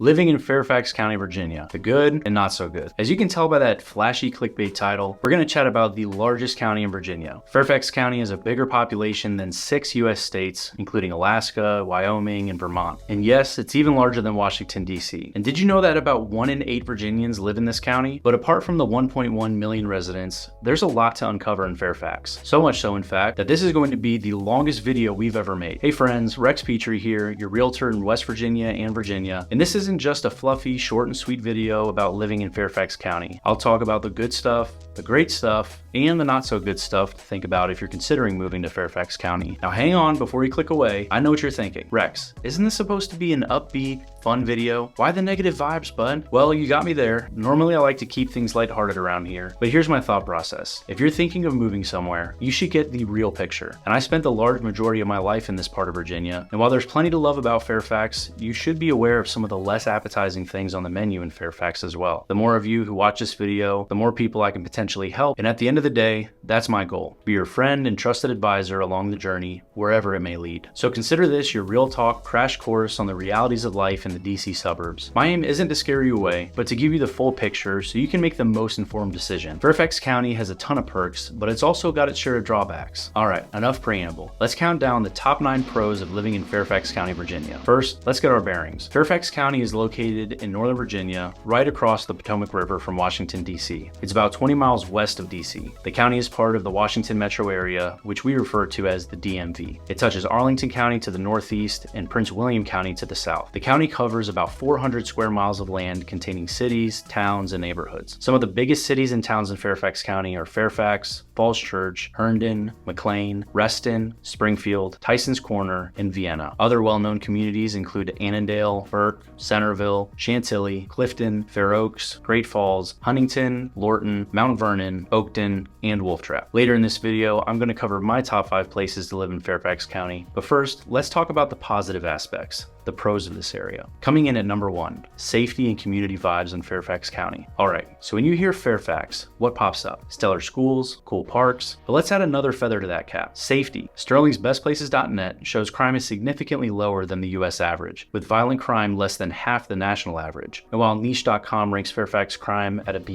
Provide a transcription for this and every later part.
Living in Fairfax County, Virginia, the good and not so good. As you can tell by that flashy clickbait title, we're going to chat about the largest county in Virginia. Fairfax County has a bigger population than 6 US states, including Alaska, Wyoming, and Vermont. And yes, it's even larger than Washington, D.C. And did you know that about 1 in 8 Virginians live in this county? But apart from the 1.1 million residents, there's a lot to uncover in Fairfax. So much so, in fact, that this is going to be the longest video we've ever made. Hey friends, Rex Petrey here, your realtor in West Virginia and Virginia. And this isn't just a fluffy, short and sweet video about living in Fairfax County. I'll talk about the good stuff, the great stuff, and the not so good stuff to think about if you're considering moving to Fairfax County. Now hang on before you click away. I know what you're thinking. Rex, isn't this supposed to be an upbeat, fun video? Why the negative vibes, bud? Well, you got me there. Normally I like to keep things lighthearted around here, but here's my thought process. If you're thinking of moving somewhere, you should get the real picture. And I spent the large majority of my life in this part of Virginia, and while there's plenty to love about Fairfax, you should be aware of some of the less appetizing things on the menu in Fairfax as well. The more of you who watch this video, the more people I can potentially help, and at the end of the day, that's my goal. Be your friend and trusted advisor along the journey, wherever it may lead. So consider this your real talk crash course on the realities of life in the DC suburbs. My aim isn't to scare you away, but to give you the full picture so you can make the most informed decision. Fairfax County has a ton of perks, but it's also got its share of drawbacks. Alright, enough preamble. Let's count down the top 9 pros of living in Fairfax County, Virginia. First, let's get our bearings. Fairfax County is located in northern Virginia, right across the Potomac River from Washington, D.C. It's about 20 miles west of D.C. The county is part of the Washington metro area, which we refer to as the DMV. It touches Arlington County to the northeast and Prince William County to the south. The county covers about 400 square miles of land containing cities, towns, and neighborhoods. Some of the biggest cities and towns in Fairfax County are Fairfax, Falls Church, Herndon, McLean, Reston, Springfield, Tyson's Corner, and Vienna. Other well-known communities include Annandale, Burke, Centerville, Chantilly, Clifton, Fair Oaks, Great Falls, Huntington, Lorton, Mount Vernon, Oakton, and Wolf Trap. Later in this video, I'm going to cover my top 5 places to live in Fairfax County. But first, let's talk about the positive aspects, the pros of this area. Coming in at number 1, safety and community vibes in Fairfax County. Alright, so when you hear Fairfax, what pops up? Stellar schools, cool parks, but let's add another feather to that cap. Safety. Sterling's bestplaces.net shows crime is significantly lower than the US average, with violent crime less than half the national average. And while niche.com ranks Fairfax crime at a B-,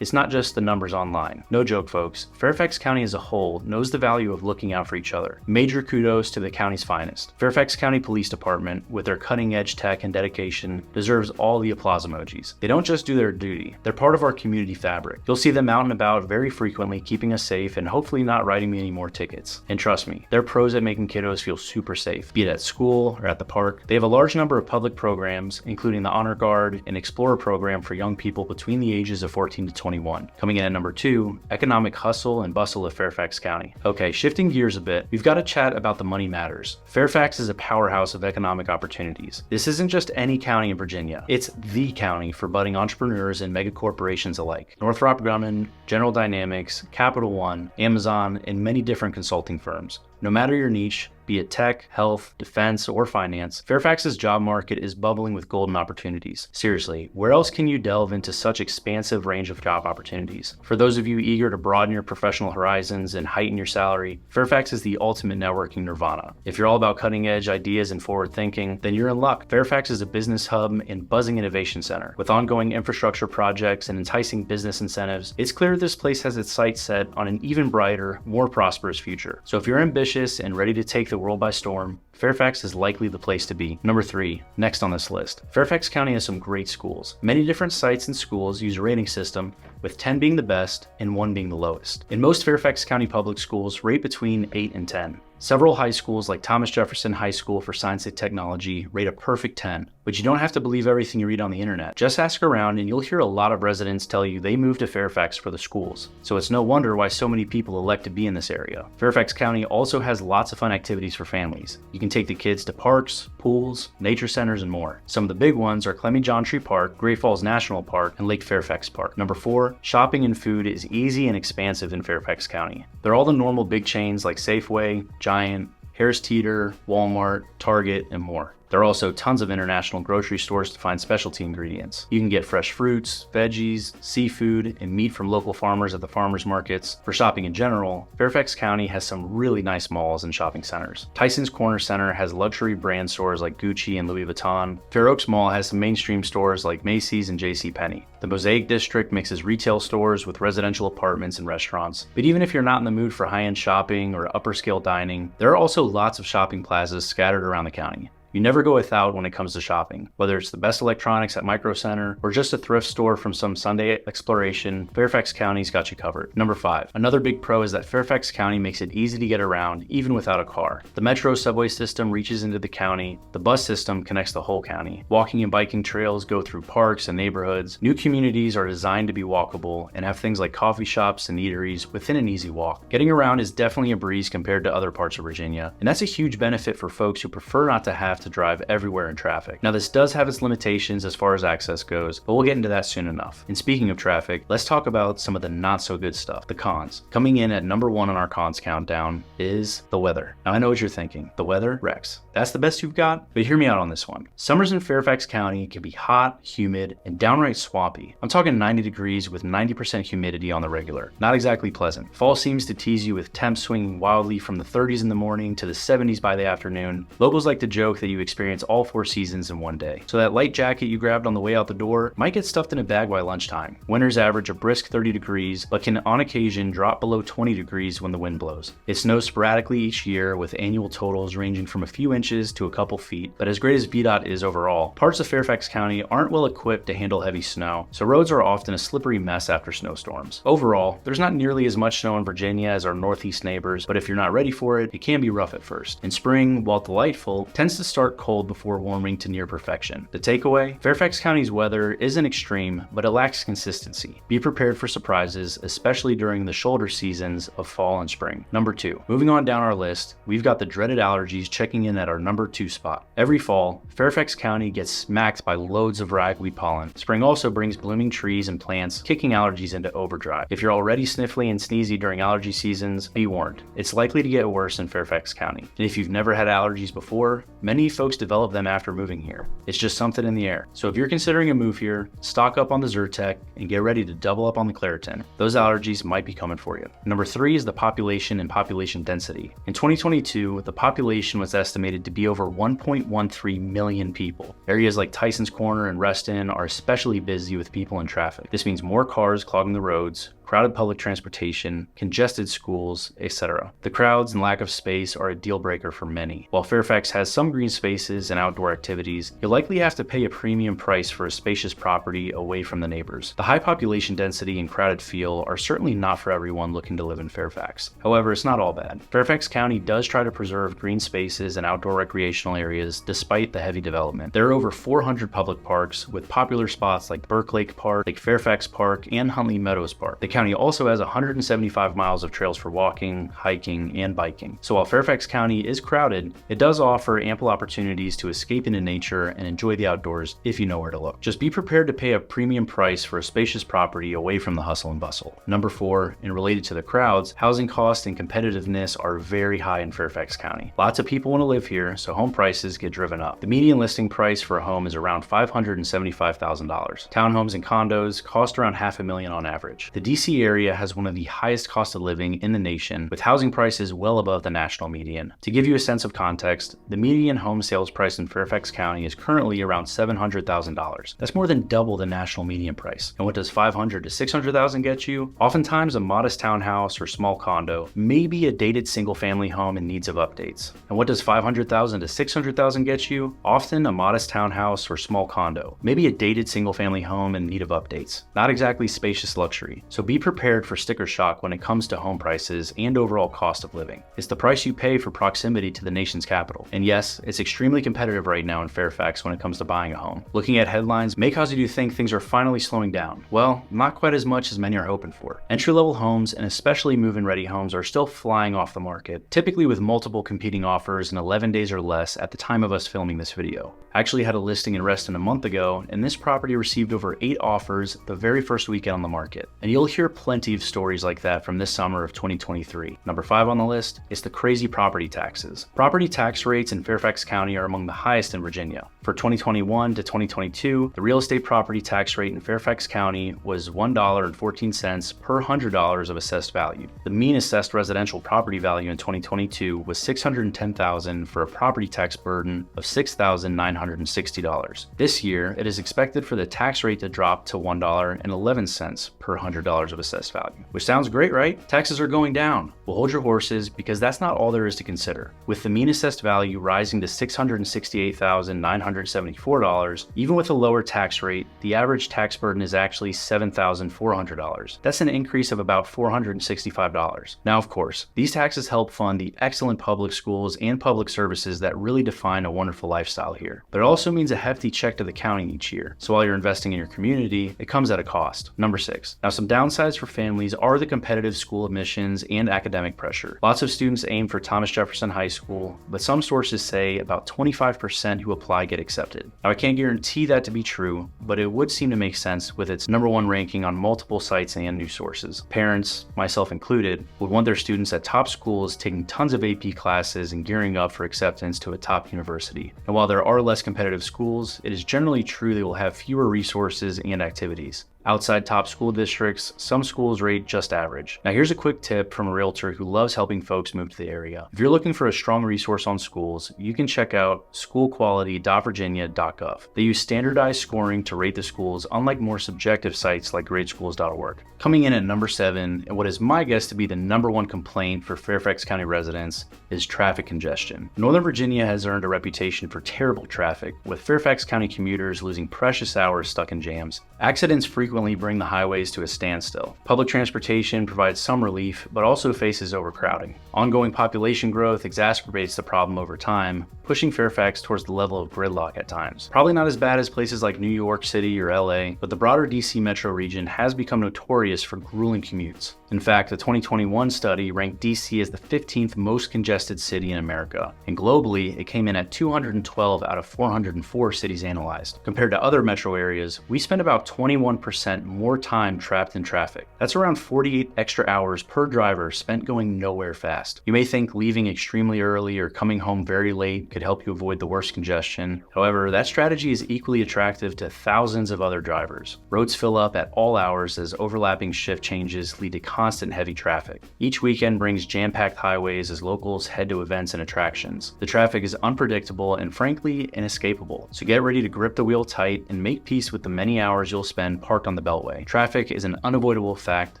it's not just the numbers online. No joke, folks. Fairfax County as a whole knows the value of looking out for each other. Major kudos to the county's finest. Fairfax County Police Department, with their cutting-edge tech and dedication, deserves all the applause emojis. They don't just do their duty, they're part of our community fabric. You'll see them out and about very frequently, keeping us safe and hopefully not writing me any more tickets. And trust me, they're pros at making kiddos feel super safe, be it at school or at the park. They have a large number of public programs, including the Honor Guard and Explorer program for young people between the ages of 14 to 21. Coming in at number 2, economic hustle and bustle of Fairfax County. Okay, shifting gears a bit, we've got to chat about the money matters. Fairfax is a powerhouse of economic opportunities. This isn't just any county in Virginia. It's the county for budding entrepreneurs and mega corporations alike. Northrop Grumman, General Dynamics, Capital One, Amazon, and many different consulting firms. No matter your niche, be it tech, health, defense, or finance, Fairfax's job market is bubbling with golden opportunities. Seriously, where else can you delve into such expansive range of job opportunities? For those of you eager to broaden your professional horizons and heighten your salary, Fairfax is the ultimate networking nirvana. If you're all about cutting-edge ideas and forward thinking, then you're in luck. Fairfax is a business hub and buzzing innovation center. With ongoing infrastructure projects and enticing business incentives, it's clear this place has its sights set on an even brighter, more prosperous future. So if you're ambitious and ready to take the world by storm, Fairfax is likely the place to be. Number 3, next on this list. Fairfax County has some great schools. Many different sites and schools use a rating system, with 10 being the best and 1 being the lowest. In most Fairfax County public schools, rate between 8 and 10. Several high schools like Thomas Jefferson High School for Science and Technology rate a perfect 10, but you don't have to believe everything you read on the internet. Just ask around and you'll hear a lot of residents tell you they moved to Fairfax for the schools. So it's no wonder why so many people elect to be in this area. Fairfax County also has lots of fun activities for families. You can take the kids to parks, pools, nature centers, and more. Some of the big ones are Clemmy Johntry Park, Great Falls National Park, and Lake Fairfax Park. Number 4, shopping and food is easy and expansive in Fairfax County. They're all the normal big chains like Safeway, Giant, Harris Teeter, Walmart, Target, and more. There are also tons of international grocery stores to find specialty ingredients. You can get fresh fruits, veggies, seafood, and meat from local farmers at the farmers markets. For shopping in general, Fairfax County has some really nice malls and shopping centers. Tyson's Corner Center has luxury brand stores like Gucci and Louis Vuitton. Fair Oaks Mall has some mainstream stores like Macy's and JCPenney. The Mosaic District mixes retail stores with residential apartments and restaurants. But even if you're not in the mood for high-end shopping or upper-scale dining, there are also lots of shopping plazas scattered around the county. You never go without when it comes to shopping. Whether it's the best electronics at Micro Center or just a thrift store from some Sunday exploration, Fairfax County's got you covered. Number 5. Another big pro is that Fairfax County makes it easy to get around even without a car. The metro subway system reaches into the county. The bus system connects the whole county. Walking and biking trails go through parks and neighborhoods. New communities are designed to be walkable and have things like coffee shops and eateries within an easy walk. Getting around is definitely a breeze compared to other parts of Virginia, and that's a huge benefit for folks who prefer not to have to drive everywhere in traffic. Now, this does have its limitations as far as access goes, but we'll get into that soon enough. And speaking of traffic, let's talk about some of the not so good stuff, the cons. Coming in at number 1 on our cons countdown is the weather. Now, I know what you're thinking. The weather? Rex. That's the best you've got? But hear me out on this one. Summers in Fairfax County can be hot, humid, and downright swampy. I'm talking 90 degrees with 90% humidity on the regular. Not exactly pleasant. Fall seems to tease you with temps swinging wildly from the 30s in the morning to the 70s by the afternoon. Locals like to joke that you experience all 4 seasons in one day. So that light jacket you grabbed on the way out the door might get stuffed in a bag by lunchtime. Winters average a brisk 30 degrees, but can on occasion drop below 20 degrees when the wind blows. It snows sporadically each year, with annual totals ranging from a few inches to a couple feet, but as great as VDOT is overall, parts of Fairfax County aren't well equipped to handle heavy snow, so roads are often a slippery mess after snowstorms. Overall, there's not nearly as much snow in Virginia as our northeast neighbors, but if you're not ready for it, it can be rough at first. In spring, while delightful, tends to start cold before warming to near perfection. The takeaway? Fairfax County's weather isn't extreme, but it lacks consistency. Be prepared for surprises, especially during the shoulder seasons of fall and spring. Number 2. Moving on down our list, we've got the dreaded allergies checking in at our number 2 spot. Every fall, Fairfax County gets smacked by loads of ragweed pollen. Spring also brings blooming trees and plants, kicking allergies into overdrive. If you're already sniffly and sneezy during allergy seasons, be warned. It's likely to get worse in Fairfax County. And if you've never had allergies before, many folks develop them after moving here. It's just something in the air. So if you're considering a move here, stock up on the Zyrtec and get ready to double up on the Claritin. Those allergies might be coming for you. Number 3 is the population and population density. In 2022, the population was estimated to be over 1.13 million people. Areas like Tyson's Corner and Reston are especially busy with people and traffic. This means more cars clogging the roads, crowded public transportation, congested schools, etc. The crowds and lack of space are a deal breaker for many. While Fairfax has some green spaces and outdoor activities, you'll likely have to pay a premium price for a spacious property away from the neighbors. The high population density and crowded feel are certainly not for everyone looking to live in Fairfax. However, it's not all bad. Fairfax County does try to preserve green spaces and outdoor recreational areas despite the heavy development. There are over 400 public parks, with popular spots like Burke Lake Park, Lake Fairfax Park, and Huntley Meadows Park. The county also has 175 miles of trails for walking, hiking, and biking. So while Fairfax County is crowded, it does offer ample opportunities to escape into nature and enjoy the outdoors if you know where to look. Just be prepared to pay a premium price for a spacious property away from the hustle and bustle. Number 4, and related to the crowds, housing costs and competitiveness are very high in Fairfax County. Lots of people want to live here, so home prices get driven up. The median listing price for a home is around $575,000. Townhomes and condos cost around $500,000 on average. The DC area has one of the highest cost of living in the nation, with housing prices well above the national median. To give you a sense of context, the median home sales price in Fairfax County is currently around $700,000. That's more than double the national median price. And what does $500,000 to $600,000 get you? Oftentimes a modest townhouse or small condo, maybe a dated single-family home in needs of updates. And what does $500,000 to $600,000 get you? Often a modest townhouse or small condo, maybe a dated single-family home in need of updates. Not exactly spacious luxury. So be prepared for sticker shock when it comes to home prices and overall cost of living. It's the price you pay for proximity to the nation's capital. And yes, it's extremely competitive right now in Fairfax when it comes to buying a home. Looking at headlines may cause you to think things are finally slowing down. Well, not quite as much as many are hoping for. Entry-level homes and especially move-in ready homes are still flying off the market, typically with multiple competing offers in 11 days or less at the time of us filming this video. I actually had a listing in Reston a month ago, and this property received over 8 offers the very first weekend on the market. And you'll hear hear plenty of stories like that from this summer of 2023. Number 5 on the list is the crazy property taxes. Property tax rates in Fairfax County are among the highest in Virginia. For 2021 to 2022, the real estate property tax rate in Fairfax County was $1.14 per $100 of assessed value. The mean assessed residential property value in 2022 was $610,000 for a property tax burden of $6,960. This year, it is expected for the tax rate to drop to $1.11 per $100 of assessed value. Which sounds great, right? Taxes are going down. Well, hold your horses, because that's not all there is to consider. With the mean assessed value rising to $668,974, even with a lower tax rate, the average tax burden is actually $7,400. That's an increase of about $465. Now, of course, these taxes help fund the excellent public schools and public services that really define a wonderful lifestyle here. But it also means a hefty check to the county each year. So while you're investing in your community, it comes at a cost. Number 6. Now, some downsides for families are the competitive school admissions and academic pressure. Lots of students aim for Thomas Jefferson High School, but some sources say about 25% who apply get accepted. Now, I can't guarantee that to be true, but it would seem to make sense with its #1 ranking on multiple sites and news sources. Parents, myself included, would want their students at top schools taking tons of AP classes and gearing up for acceptance to a top university. And while there are less competitive schools, it is generally true they will have fewer resources and activities. Outside top school districts, some schools rate just average. Now, here's a quick tip from a realtor who loves helping folks move to the area. If you're looking for a strong resource on schools, you can check out schoolquality.virginia.gov. They use standardized scoring to rate the schools, unlike more subjective sites like gradeschools.org. Coming in at number 7, and what is my guess to be the #1 complaint for Fairfax County residents, is traffic congestion. Northern Virginia has earned a reputation for terrible traffic, with Fairfax County commuters losing precious hours stuck in jams. Accidents frequently bring the highways to a standstill. Public transportation provides some relief, but also faces overcrowding. Ongoing population growth exacerbates the problem over time, pushing Fairfax towards the level of gridlock at times. Probably not as bad as places like New York City or LA, but the broader DC metro region has become notorious for grueling commutes. In fact, a 2021 study ranked DC as the 15th most congested city in America, and globally, it came in at 212 out of 404 cities analyzed. Compared to other metro areas, we spend about 21% more time trapped in traffic. That's around 48 extra hours per driver spent going nowhere fast. You may think leaving extremely early or coming home very late could help you avoid the worst congestion. However, that strategy is equally attractive to thousands of other drivers. Roads fill up at all hours as overlapping shift changes lead to constant heavy traffic. Each weekend brings jam-packed highways as locals head to events and attractions. The traffic is unpredictable and frankly inescapable, so get ready to grip the wheel tight and make peace with the many hours you'll spend parked on the Beltway. Traffic is an unavoidable fact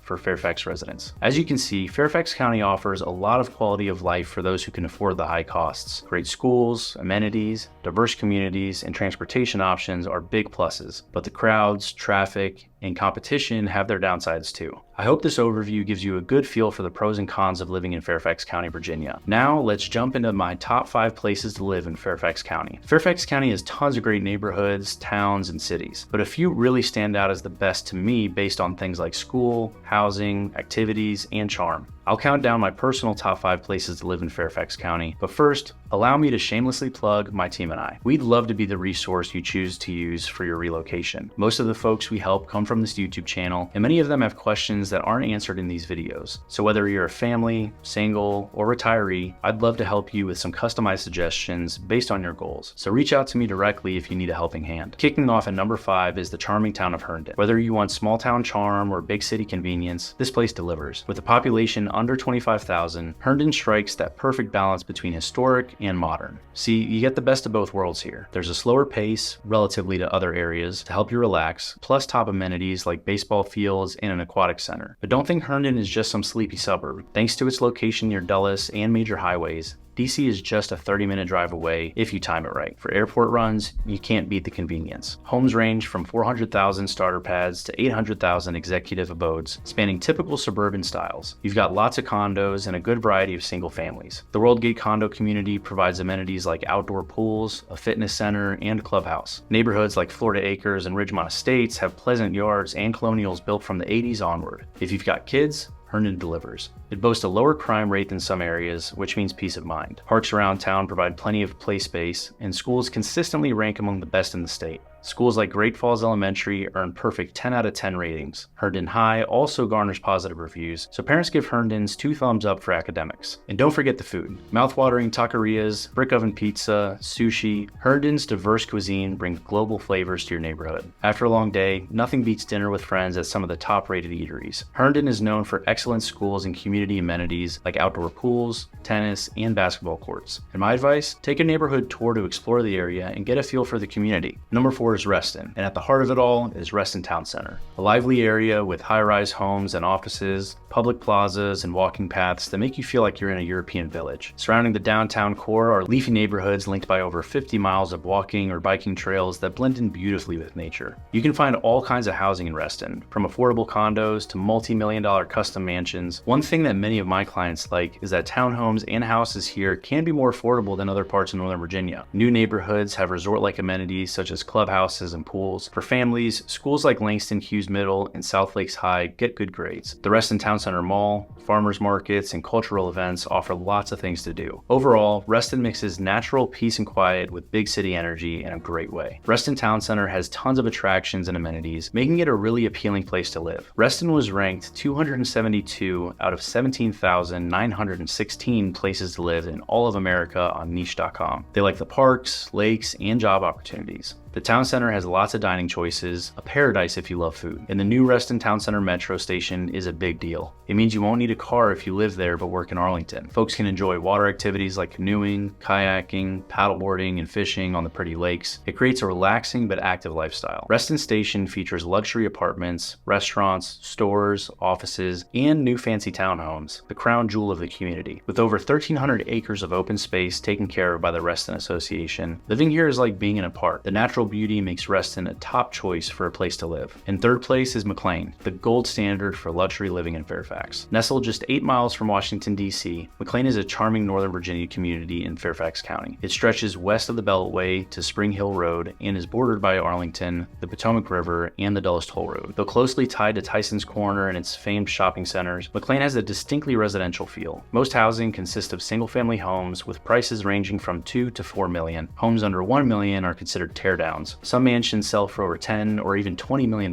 for Fairfax residents. As you can see, Fairfax County offers a lot of quality of life for those who can afford the high costs. Great schools, amenities, diverse communities, and transportation options are big pluses, but the crowds, traffic, and competition have their downsides too. I hope this overview gives you a good feel for the pros and cons of living in Fairfax County, Virginia. Now let's jump into my top 5 places to live in Fairfax County. Fairfax County has tons of great neighborhoods, towns, and cities, but a few really stand out as the best to me based on things like school, housing, activities, and charm. I'll count down my personal top 5 places to live in Fairfax County, but first, allow me to shamelessly plug my team and I. We'd love to be the resource you choose to use for your relocation. Most of the folks we help come from this YouTube channel, and many of them have questions that aren't answered in these videos. So whether you're a family, single, or retiree, I'd love to help you with some customized suggestions based on your goals. So reach out to me directly if you need a helping hand. Kicking off at number 5 is the charming town of Herndon. Whether you want small town charm or big city convenience, this place delivers. With a population under 25,000, Herndon strikes that perfect balance between historic and modern. See, you get the best of both worlds here. There's a slower pace, relatively to other areas, to help you relax, plus top amenities like baseball fields and an aquatic center. But don't think Herndon is just some sleepy suburb. Thanks to its location near Dulles and major highways, DC is just a 30-minute drive away if you time it right. For airport runs, you can't beat the convenience. Homes range from 400,000 starter pads to 800,000 executive abodes, spanning typical suburban styles. You've got lots of condos and a good variety of single families. The Worldgate condo community provides amenities like outdoor pools, a fitness center, and a clubhouse. Neighborhoods like Florida Acres and Ridgemont Estates have pleasant yards and colonials built from the 80s onward. If you've got kids, Herndon delivers. It boasts a lower crime rate than some areas, which means peace of mind. Parks around town provide plenty of play space, and schools consistently rank among the best in the state. Schools like Great Falls Elementary earn perfect 10 out of 10 ratings. Herndon High also garners positive reviews, so parents give Herndon's 2 thumbs up for academics. And don't forget the food. Mouthwatering taquerias, brick oven pizza, sushi, Herndon's diverse cuisine brings global flavors to your neighborhood. After a long day, nothing beats dinner with friends at some of the top-rated eateries. Herndon is known for excellent schools and community amenities like outdoor pools, tennis, and basketball courts. And my advice, take a neighborhood tour to explore the area and get a feel for the community. Number 4 is Reston, and at the heart of it all is Reston Town Center, a lively area with high-rise homes and offices, public plazas, and walking paths that make you feel like you're in a European village. Surrounding the downtown core are leafy neighborhoods linked by over 50 miles of walking or biking trails that blend in beautifully with nature. You can find all kinds of housing in Reston, from affordable condos to multi-million-dollar custom mansions. One thing that many of my clients like is that townhomes and houses here can be more affordable than other parts of Northern Virginia. New neighborhoods have resort-like amenities such as clubhouses and pools. For families, schools like Langston Hughes Middle and South Lakes High get good grades. The Reston Town Center Mall, farmers markets, and cultural events offer lots of things to do. Overall, Reston mixes natural peace and quiet with big city energy in a great way. Reston Town Center has tons of attractions and amenities, making it a really appealing place to live. Reston was ranked 272 out of 17,916 places to live in all of America on niche.com. They like the parks, lakes, and job opportunities. The town center has lots of dining choices, a paradise if you love food. And the new Reston Town Center Metro station is a big deal. It means you won't need a car if you live there but work in Arlington. Folks can enjoy water activities like canoeing, kayaking, paddleboarding, and fishing on the pretty lakes. It creates a relaxing but active lifestyle. Reston Station features luxury apartments, restaurants, stores, offices, and new fancy townhomes, the crown jewel of the community. With over 1,300 acres of open space taken care of by the Reston Association, living here is like being in a park. The natural beauty makes Reston a top choice for a place to live. In third place is McLean, the gold standard for luxury living in Fairfax. Nestled just 8 miles from Washington, D.C., McLean is a charming Northern Virginia community in Fairfax County. It stretches west of the Beltway to Spring Hill Road and is bordered by Arlington, the Potomac River, and the Dulles Toll Road. Though closely tied to Tyson's Corner and its famed shopping centers, McLean has a distinctly residential feel. Most housing consists of single-family homes with prices ranging from $2 to $4 million. Homes under $1 million are considered teardowns. Some mansions sell for over $10 or even $20 million.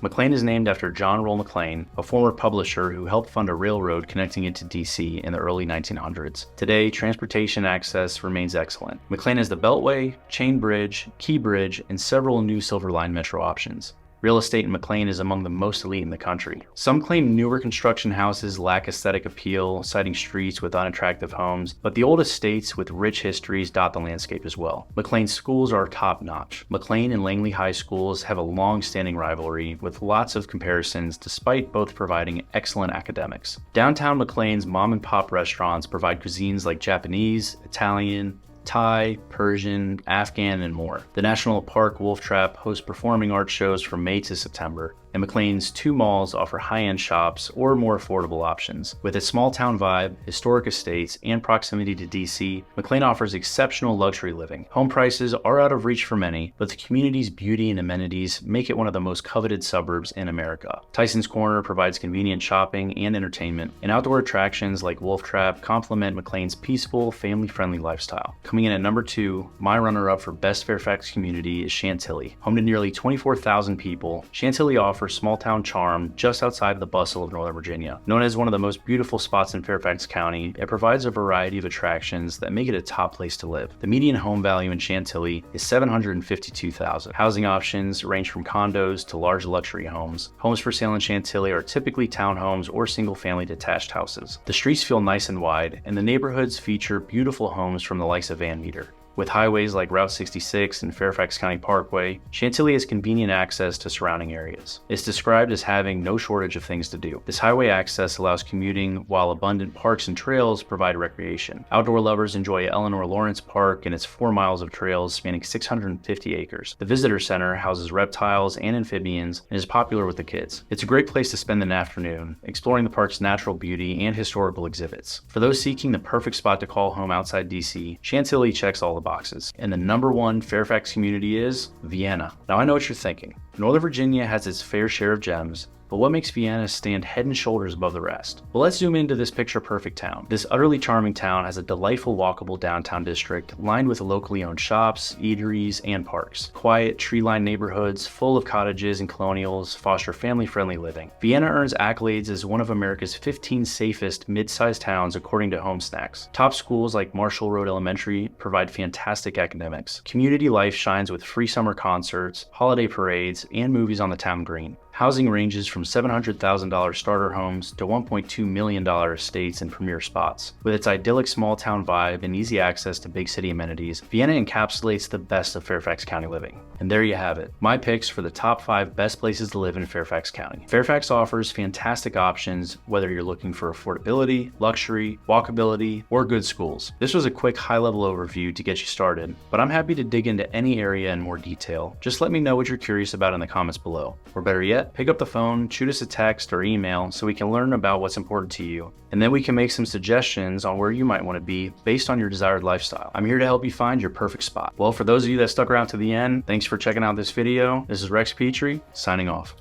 McLean is named after John Roll McLean, a former publisher who helped fund a railroad connecting it to DC in the early 1900s. Today, transportation access remains excellent. McLean has the Beltway, Chain Bridge, Key Bridge, and several new Silver Line Metro options. Real estate in McLean is among the most elite in the country. Some claim newer construction houses lack aesthetic appeal, citing streets with unattractive homes, but the old estates with rich histories dot the landscape as well. McLean's schools are top-notch. McLean and Langley High Schools have a long-standing rivalry with lots of comparisons despite both providing excellent academics. Downtown McLean's mom-and-pop restaurants provide cuisines like Japanese, Italian, Thai, Persian, Afghan, and more. The National Park Wolf Trap hosts performing art shows from May to September, and McLean's 2 malls offer high-end shops or more affordable options. With its small-town vibe, historic estates, and proximity to DC, McLean offers exceptional luxury living. Home prices are out of reach for many, but the community's beauty and amenities make it one of the most coveted suburbs in America. Tyson's Corner provides convenient shopping and entertainment, and outdoor attractions like Wolf Trap complement McLean's peaceful, family-friendly lifestyle. Coming in at number 2, my runner-up for best Fairfax community is Chantilly. Home to nearly 24,000 people, Chantilly offers small-town charm just outside of the bustle of Northern Virginia. Known as one of the most beautiful spots in Fairfax County, it provides a variety of attractions that make it a top place to live. The median home value in Chantilly is $752,000. Housing options range from condos to large luxury homes. Homes for sale in Chantilly are typically townhomes or single-family detached houses. The streets feel nice and wide, and the neighborhoods feature beautiful homes from the likes of Van Meter. With highways like Route 66 and Fairfax County Parkway, Chantilly has convenient access to surrounding areas. It's described as having no shortage of things to do. This highway access allows commuting, while abundant parks and trails provide recreation. Outdoor lovers enjoy Eleanor Lawrence Park and its 4 miles of trails spanning 650 acres. The visitor center houses reptiles and amphibians and is popular with the kids. It's a great place to spend an afternoon, exploring the park's natural beauty and historical exhibits. For those seeking the perfect spot to call home outside DC, Chantilly checks all the boxes. And the number 1 Fairfax community is Vienna. Now I know what you're thinking. Northern Virginia has its fair share of gems, but what makes Vienna stand head and shoulders above the rest? Well, let's zoom into this picture-perfect town. This utterly charming town has a delightful walkable downtown district lined with locally owned shops, eateries, and parks. Quiet, tree-lined neighborhoods full of cottages and colonials foster family-friendly living. Vienna earns accolades as one of America's 15 safest mid-sized towns according to HomeSnacks. Top schools like Marshall Road Elementary provide fantastic academics. Community life shines with free summer concerts, holiday parades, and movies on the town green. Housing ranges from $700,000 starter homes to $1.2 million estates in premier spots. With its idyllic small town vibe and easy access to big city amenities, Vienna encapsulates the best of Fairfax County living. And there you have it, my picks for the top 5 best places to live in Fairfax County. Fairfax offers fantastic options whether you're looking for affordability, luxury, walkability, or good schools. This was a quick high-level overview to get you started, but I'm happy to dig into any area in more detail. Just let me know what you're curious about in the comments below. Or better yet, pick up the phone, shoot us a text or email so we can learn about what's important to you. And then we can make some suggestions on where you might want to be based on your desired lifestyle. I'm here to help you find your perfect spot. Well, for those of you that stuck around to the end, thanks for checking out this video. This is Rex Petrey, signing off.